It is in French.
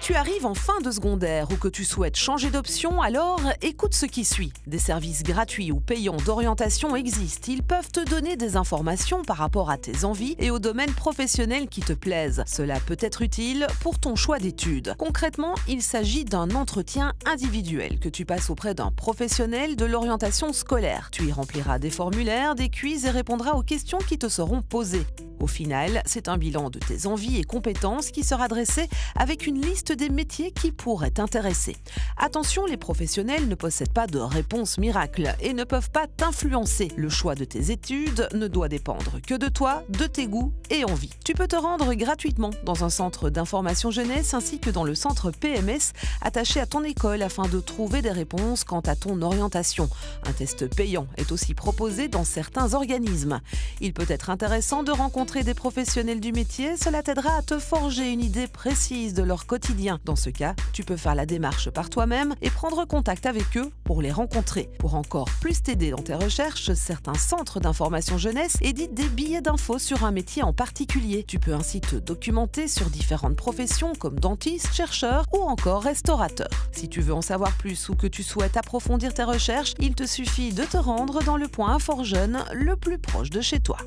tu arrives en fin de secondaire ou que tu souhaites changer d'option, alors écoute ce qui suit. Des services gratuits ou payants d'orientation existent. Ils peuvent te donner des informations par rapport à tes envies et aux domaines professionnels qui te plaisent. Cela peut être utile pour ton choix d'études. Concrètement, il s'agit d'un entretien individuel que tu passes auprès d'un professionnel de l'orientation scolaire. Tu y rempliras des formulaires, des quiz et répondras aux questions qui te seront posées. Au final, c'est un bilan de tes envies et compétences qui sera dressé avec une liste des métiers qui pourraient t'intéresser. Attention, les professionnels ne possèdent pas de réponse miracle et ne peuvent pas t'influencer. Le choix de tes études ne doit dépendre que de toi, de tes goûts et envies. Tu peux te rendre gratuitement dans un centre d'information jeunesse ainsi que dans le centre PMS attaché à ton école afin de trouver des réponses quant à ton orientation. Un test payant est aussi proposé dans certains organismes. Il peut être intéressant de rencontrer des professionnels du métier, cela t'aidera à te forger une idée précise de leur quotidien. Dans ce cas, tu peux faire la démarche par toi-même et prendre contact avec eux pour les rencontrer. Pour encore plus t'aider dans tes recherches, certains centres d'information jeunesse éditent des billets d'infos sur un métier en particulier. Tu peux ainsi te documenter sur différentes professions comme dentiste, chercheur ou encore restaurateur. Si tu veux en savoir plus ou que tu souhaites approfondir tes recherches, il te suffit de te rendre dans le point Info Jeunes le plus proche de chez toi.